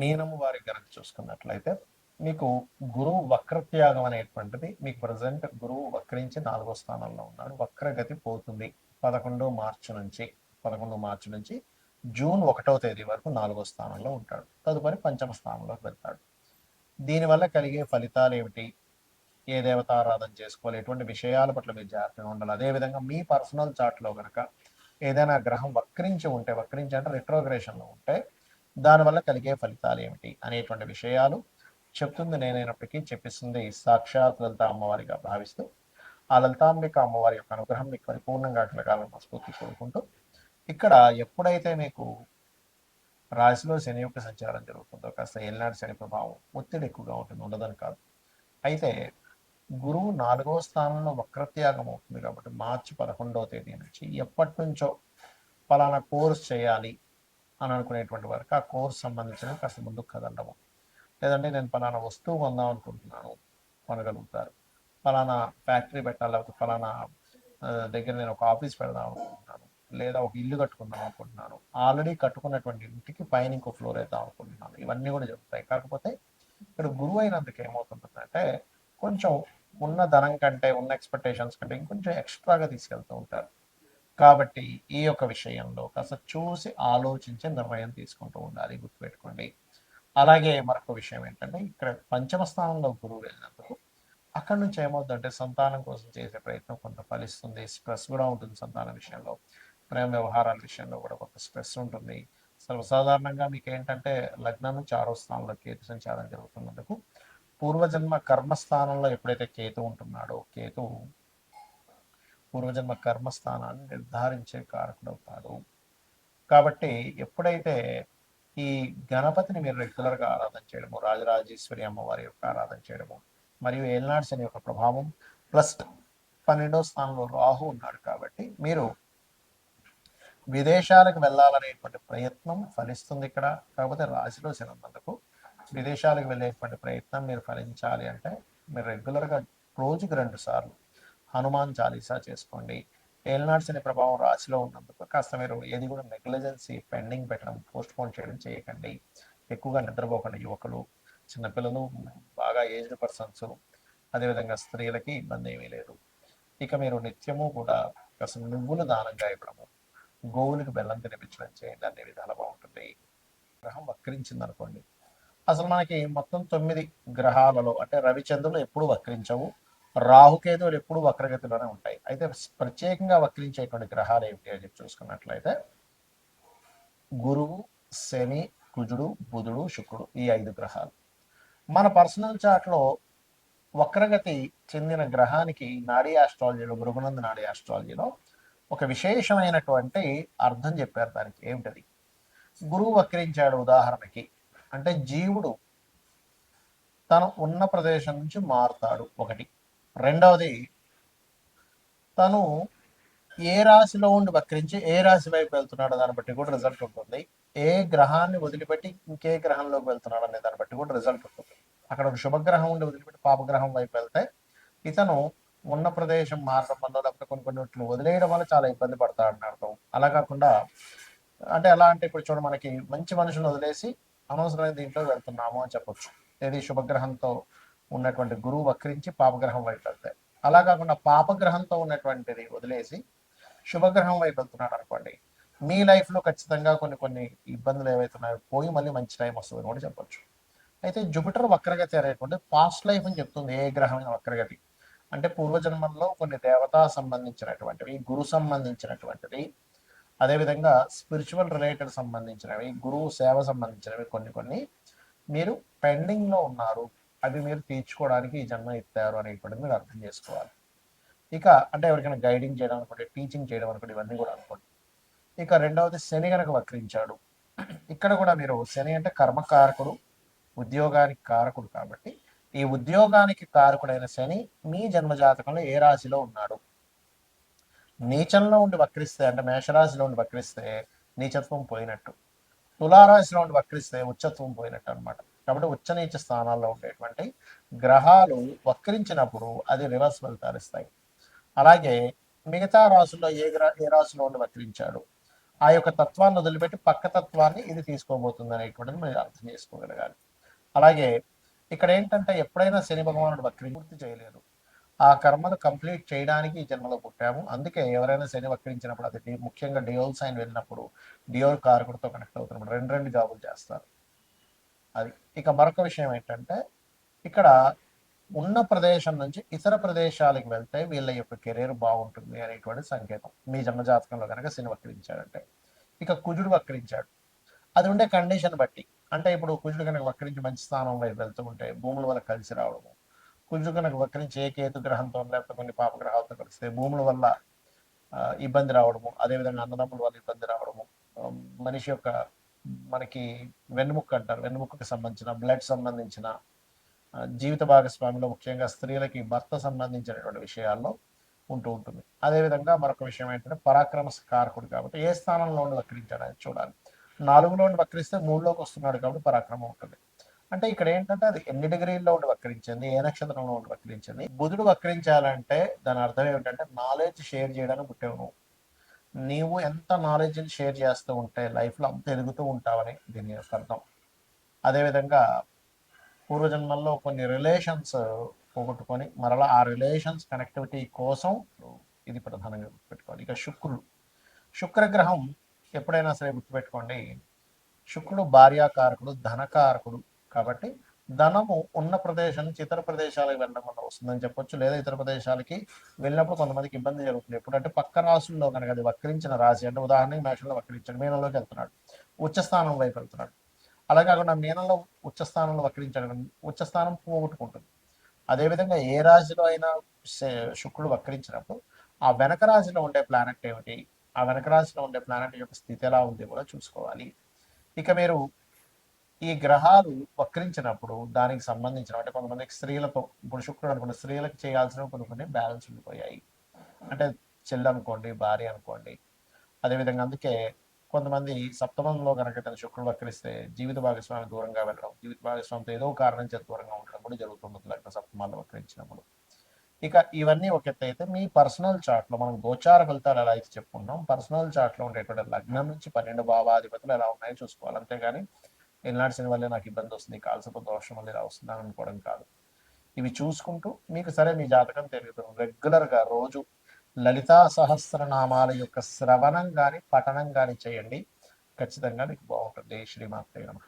మీనము వారి గనక చూసుకున్నట్లయితే మీకు గురువు వక్రత్యాగం అనేటువంటిది మీకు ప్రజెంట్ గురువు వక్రించి 4వ స్థానంలో ఉన్నాడు. వక్రగతి పోతుంది 11 మార్చి నుంచి జూన్ 1వ తేదీ వరకు 4వ స్థానంలో ఉంటాడు. తదుపరి పంచమ స్థానంలోకి వెళ్తాడు. దీనివల్ల కలిగే ఫలితాలు ఏమిటి, ఏ దేవతారాధన చేసుకోవాలి, ఎటువంటి విషయాల పట్ల మీరు జాగ్రత్తగా ఉండాలి. అదేవిధంగా మీ పర్సనల్ చార్ట్లో కనుక ఏదైనా గ్రహం వక్రించి అంటే రిట్రోగ్రేషన్లో ఉంటే దానివల్ల కలిగే ఫలితాలు ఏమిటి అనేటువంటి విషయాలు చెప్తుంది నేనైనప్పటికీ చెప్పిస్తుంది సాక్షాత్ లలిత అమ్మవారిగా భావిస్తూ ఆ లలితాంబిక అమ్మవారి యొక్క అనుగ్రహం మీకు పరిపూర్ణంగా కలగాలని మనస్ఫూర్తి కోరుకుంటూ, ఇక్కడ ఎప్పుడైతే మీకు రాశిలో శని యొక్క సంచారం జరుగుతుందో కాస్త ఏలినాటి శని ప్రభావం ఒత్తిడి ఎక్కువగా ఉంటుంది, ఉండదని కాదు. అయితే గురువు 4వ స్థానంలో వక్రత్యాగం అవుతుంది కాబట్టి మార్చి 11వ తేదీ నుంచి ఎప్పటి నుంచో పలానా కోర్స్ చేయాలి అని అనుకునేటువంటి వరకు ఆ కోర్స్ సంబంధించిన కాస్త ముందుకు కదలడము, లేదంటే నేను పలానా వస్తువు కొందాం అనుకుంటున్నాను కొనగలుగుతారు, పలానా ఫ్యాక్టరీ పెట్టాలి, లేకపోతే పలానా దగ్గర నేను ఒక ఆఫీస్ పెడదాం అనుకుంటున్నాను, లేదా ఒక ఇల్లు కట్టుకుందాం అనుకుంటున్నాను, ఆల్రెడీ కట్టుకున్నటువంటి ఇంటికి పైన ఇంకో ఫ్లోర్ వేద్దాం అనుకుంటున్నాను, ఇవన్నీ కూడా చెప్తాయి. కాకపోతే ఇక్కడ గురువు అయినందుకు ఏమవుతుందంటే కొంచెం ఉన్న ధనం కంటే ఉన్న ఎక్స్పెక్టేషన్స్ కంటే ఇంకొంచెం ఎక్స్ట్రాగా తీసుకెళ్తూ ఉంటారు. కాబట్టి ఈ యొక్క విషయంలో కాస్త చూసి ఆలోచించి నిర్ణయం తీసుకుంటూ ఉండాలి, గుర్తుపెట్టుకోండి. అలాగే మరొక విషయం ఏంటంటే ఇక్కడ పంచమ స్థానంలో గురువు వెళ్ళినందుకు అక్కడ నుంచి ఏమవుతుందంటే సంతానం కోసం చేసే ప్రయత్నం కొంత ఫలిస్తుంది. స్ట్రెస్ కూడా ఉంటుంది సంతానం విషయంలో, ప్రేమ వ్యవహారాల విషయంలో కూడా కొంత స్ట్రెస్ ఉంటుంది. సర్వసాధారణంగా మీకు ఏంటంటే లగ్నం నుంచి 6వ స్థానంలో కేతు సంచారం జరుగుతున్నందుకు పూర్వజన్మ కర్మస్థానంలో ఎప్పుడైతే కేతు ఉంటున్నాడో కేతు పూర్వజన్మ కర్మస్థానాన్ని నిర్ధారించే కారకుడవుతాడు. కాబట్టి ఎప్పుడైతే ఈ గణపతిని మీరు రెగ్యులర్గా ఆరాధన చేయడము, రాజరాజేశ్వరి అమ్మవారి యొక్క ఆరాధన చేయడము, మరియు ఏలినాటి శని యొక్క ప్రభావం ప్లస్ 12వ స్థానంలో రాహు ఉన్నాడు కాబట్టి మీరు విదేశాలకు వెళ్ళాలనేటువంటి ప్రయత్నం ఫలిస్తుంది ఇక్కడ. కాకపోతే రాశిలో శని ఉన్నందుకు విదేశాలకు వెళ్ళేటువంటి ప్రయత్నం మీరు ఫలించాలి అంటే మీరు రెగ్యులర్గా రోజుకి 2 సార్లు హనుమాన్ చాలీసా చేసుకోండి. ఏలినాటి శని ప్రభావం రాశిలో ఉన్నందుకు కాస్త మీరు ఏది కూడా నెగ్లిజెన్సీ పెండింగ్ పెట్టడం, పోస్ట్ పోన్ చేయడం చేయకండి. ఎక్కువగా నిద్రపోకండి యువకులు, చిన్నపిల్లలు, బాగా ఏజ్డ్ పర్సన్స్, అదేవిధంగా స్త్రీలకి ఇబ్బంది ఏమీ లేదు. ఇక మీరు నిత్యము కూడా కాస్త నువ్వులు దానంగా ఇవ్వడము, గోవులకు బెల్లం తినిపించడం చేయండి, అన్ని విధాలు బాగుంటుంది. గ్రహం వక్రించింది అనుకోండి, అసలు మనకి మొత్తం 9 గ్రహాలలో అంటే రవిచంద్రులు ఎప్పుడు వక్రించవు, రాహుకేతువులు ఎప్పుడు వక్రగతిలోనే ఉంటాయి. అయితే ప్రత్యేకంగా వక్రించేటువంటి గ్రహాలు ఏమిటి అని చెప్పి చూసుకున్నట్లయితే గురువు, శని, కుజుడు, బుధుడు, శుక్రుడు, ఈ 5 గ్రహాలు. మన పర్సనల్ చార్ట్లో వక్రగతి చెందిన గ్రహానికి నాడీ ఆస్ట్రాలజీలో, భృగునంద నాడీ ఆస్ట్రాలజీలో ఒక విశేషమైనటువంటి అర్థం చెప్పారు. దానికి ఏమిటది? గురువు వక్రించాడు ఉదాహరణకి అంటే జీవుడు తను ఉన్న ప్రదేశం నుంచి మారుతాడు ఒకటి. రెండవది తను ఏ రాశిలో ఉండి వక్రించి ఏ రాశి వైపు వెళ్తున్నాడో దాన్ని బట్టి కూడా రిజల్ట్ ఉంటుంది. ఏ గ్రహాన్ని వదిలిపెట్టి ఇంకే గ్రహంలోకి వెళ్తున్నాడు అనే దాన్ని బట్టి కూడా రిజల్ట్ ఉంటుంది. అక్కడ ఒక శుభగ్రహం ఉండి వదిలిపెట్టి పాపగ్రహం వైపు వెళ్తే ఇతను ఉన్న ప్రదేశం మారడం వల్ల, లేకపోతే కొన్ని వదిలేయడం వల్ల చాలా ఇబ్బంది పడతాడని అర్థం. అలా కాకుండా అంటే ఎలా అంటే ఇప్పుడు చూడ మనకి మంచి మనుషులను వదిలేసి అనవసరమైన దీంట్లో వెళ్తున్నాము అని చెప్పొచ్చు. ఏది శుభగ్రహంతో ఉన్నటువంటి గురువు వక్రించి పాపగ్రహం వైపు వెళ్తే. అలా కాకుండా పాపగ్రహంతో ఉన్నటువంటిది వదిలేసి శుభగ్రహం వైపు వెళ్తున్నాడు అనుకోండి, మీ లైఫ్లో ఖచ్చితంగా కొన్ని ఇబ్బందులు ఏవైతున్నాయో పోయి మళ్ళీ మంచి టైం వస్తుంది అని కూడా చెప్పొచ్చు. అయితే జూపిటర్ వక్రగతి అనేటువంటి పాస్ట్ లైఫ్ అని చెప్తుంది. ఏ గ్రహమైన వక్రగతి అంటే పూర్వజన్మంలో కొన్ని దేవతా సంబంధించినటువంటివి, గురు సంబంధించినటువంటివి, అదేవిధంగా స్పిరిచువల్ రిలేటెడ్ సంబంధించినవి, గురువు సేవ సంబంధించినవి కొన్ని మీరు పెండింగ్లో ఉన్నారు, అవి మీరు తీర్చుకోవడానికి ఈ జన్మ ఎత్తారు అనేటువంటిది మీరు అర్థం చేసుకోవాలి. ఇక అంటే ఎవరికైనా గైడింగ్ చేయడం అనుకోండి, టీచింగ్ చేయడం అనుకోండి, ఇవన్నీ కూడా అనుకోండి. ఇక రెండవది శని కనుక వక్రించాడు, ఇక్కడ కూడా మీరు శని అంటే కర్మకారకుడు, ఉద్యోగానికి కారకుడు కాబట్టి ఈ ఉద్యోగానికి కారకుడైన శని మీ జన్మజాతకంలో ఏ రాశిలో ఉన్నాడు, నీచంలో ఉండి వక్రిస్తే అంటే మేషరాశిలో ఉండి వక్రిస్తే నీచత్వం పోయినట్టు, తులారాశిలో ఉండి వక్రిస్తే ఉచ్చత్వం పోయినట్టు అనమాట. కాబట్టి ఉచ్చ నీచ స్థానాల్లో ఉండేటువంటి గ్రహాలు వక్రించినప్పుడు అది రివర్స్ ఫలితాలు ఇస్తాయి. అలాగే మిగతా రాశుల్లో ఏ రాశిలో ఉండి వక్రించాడు, ఆ యొక్క తత్వాన్ని వదిలిపెట్టి పక్క తత్వాన్ని ఇది తీసుకోబోతుంది అనేటువంటిది మీరు అర్థం చేసుకోగలగాలి. అలాగే ఇక్కడ ఏంటంటే ఎప్పుడైనా శని భగవానుడు పూర్తి చేయలేదు. ఆ కర్మను కంప్లీట్ చేయడానికి ఈ జన్మలో పుట్టాము. అందుకే ఎవరైనా శని వక్రించినప్పుడు అది ముఖ్యంగా డియోల్ సైన్ వెళ్ళినప్పుడు డియోల్ కారకుడితో కనెక్ట్ అవుతున్నప్పుడు రెండు రెండు జాబులు చేస్తారు. అది ఇక మరొక విషయం ఏంటంటే ఇక్కడ ఉన్న ప్రదేశం నుంచి ఇతర ప్రదేశాలకు వెళ్తే వీళ్ళ యొక్క కెరీర్ బాగుంటుంది అనేటువంటి సంకేతం మీ జన్మజాతకంలో కనుక శని వక్రించాడంటే. ఇక కుజుడు వక్రించాడు, అది ఉండే కండిషన్ బట్టి. అంటే ఇప్పుడు కుజుడు కనుక వక్రించి మంచి స్థానం వైపు వెళ్తూ ఉంటే భూముల వల్ల కలిసి రావడము, కుజుడు కనుక వక్రించి ఏ కేతు గ్రహంతో లేకపోతే కొన్ని పాపగ్రహాలతో కలిస్తే భూముల వల్ల ఇబ్బంది రావడము, అదేవిధంగా అన్నదమ్ముల వల్ల ఇబ్బంది రావడము, మనిషి యొక్క మనకి వెన్నుముక్క అంటారు, వెన్నుముక్కకి సంబంధించిన బ్లడ్ సంబంధించిన జీవిత భాగస్వామిలో ముఖ్యంగా స్త్రీలకి భర్త సంబంధించినటువంటి విషయాల్లో ఉంటూ ఉంటుంది. అదేవిధంగా మరొక విషయం ఏంటంటే పరాక్రమ కారకుడు కాబట్టి ఏ స్థానంలో ఉండి వక్రించాడని చూడాలి. 4లో ఉండి వక్రిస్తే 3లోకి వస్తున్నాడు కాబట్టి పరాక్రమం ఉంటుంది. అంటే ఇక్కడ ఏంటంటే అది ఎన్ని డిగ్రీల్లో ఉండి వక్రించింది, ఏ నక్షత్రంలో ఉండి వక్రించింది. బుధుడు వక్రించాలంటే దాని అర్థం ఏమిటంటే నాలెడ్జ్ షేర్ చేయడానికి పుట్టావు నువ్వు. నీవు ఎంత నాలెడ్జ్ని షేర్ చేస్తూ ఉంటే లైఫ్లో అంత ఎదుగుతూ ఉంటావని దీని యొక్క అర్థం. అదేవిధంగా పూర్వజన్మల్లో కొన్ని రిలేషన్స్ పోగొట్టుకొని మరలా ఆ రిలేషన్స్ కనెక్టివిటీ కోసం ఇది ప్రధానంగా గుర్తుపెట్టుకోవాలి. ఇక శుక్రగ్రహం ఎప్పుడైనా సరే గుర్తుపెట్టుకోండి, శుక్రుడు భార్యాకారకుడు, ధనకారకుడు కాబట్టి ధనము ఉన్న ప్రదేశం నుంచి ఇతర ప్రదేశాలకు వెళ్ళడం వల్ల వస్తుందని చెప్పొచ్చు. లేదా ఇతర ప్రదేశాలకి వెళ్ళినప్పుడు కొంతమందికి ఇబ్బంది జరుగుతుంది. ఎప్పుడంటే పక్క రాశుల్లో కనుక అది వక్రించిన రాశి, అంటే ఉదాహరణకి మేషంలో వక్రించాడు, మీనంలోకి వెళ్తున్నాడు, ఉచ్చస్థానం వైపు వెళ్తున్నాడు. అలా కాకుండా మీనంలో ఉచ్చస్థానంలో వక్రించడం ఉచ్చస్థానం పోగొట్టుకుంటుంది. అదేవిధంగా ఏ రాశిలో అయినా శుక్రుడు వక్రించినప్పుడు ఆ వెనక రాశిలో ఉండే ప్లానెట్ ఏమిటి, ఆ వెనక రాశిలో ఉండే ప్లానెట్ యొక్క స్థితి ఎలా ఉంది కూడా చూసుకోవాలి. ఇక మీరు ఈ గ్రహాలు వక్రించినప్పుడు దానికి సంబంధించిన అంటే కొంతమందికి స్త్రీలతో, ఇప్పుడు శుక్రుడు అనుకోండి, స్త్రీలకు చేయాల్సిన కొన్ని బ్యాలెన్స్ ఉండిపోయాయి. అంటే చెల్లి అనుకోండి, భార్య అనుకోండి. అదేవిధంగా అందుకే కొంతమంది సప్తమంలో కనుక శుక్రుడు వక్రిస్తే జీవిత భాగస్వామి దూరంగా వెళ్ళడం, జీవిత భాగస్వామితో ఏదో కారణం చేత దూరంగా ఉండడం కూడా జరుగుతుంది లగ్న సప్తమాల్లో వక్రించినప్పుడు. ఇక ఇవన్నీ ఒక ఎత్తు అయితే మీ పర్సనల్ చార్ట్లో మనం గోచార ఫలితాలు ఎలా అయితే చెప్పుకున్నాం, పర్సనల్ చార్ట్లో ఉండేటువంటి లగ్నం నుంచి 12 భావాధిపతులు ఎలా ఉన్నాయో చూసుకోవాలి. అంతేగాని ఎల్నాటి శని వల్లే నాకు ఇబ్బంది వస్తుంది, కాలసర్ప దోషం వల్ల ఇలా వస్తుంది అని అనుకోవడం కాదు. ఇవి చూసుకుంటూ మీకు సరే మీ జాతకం తెలియదు రెగ్యులర్గా రోజు లలితా సహస్రనామాల యొక్క శ్రవణం కానీ పఠనం కానీ చేయండి. ఖచ్చితంగా మీకు బాగుంటుంది. శ్రీమాత్రే నమః.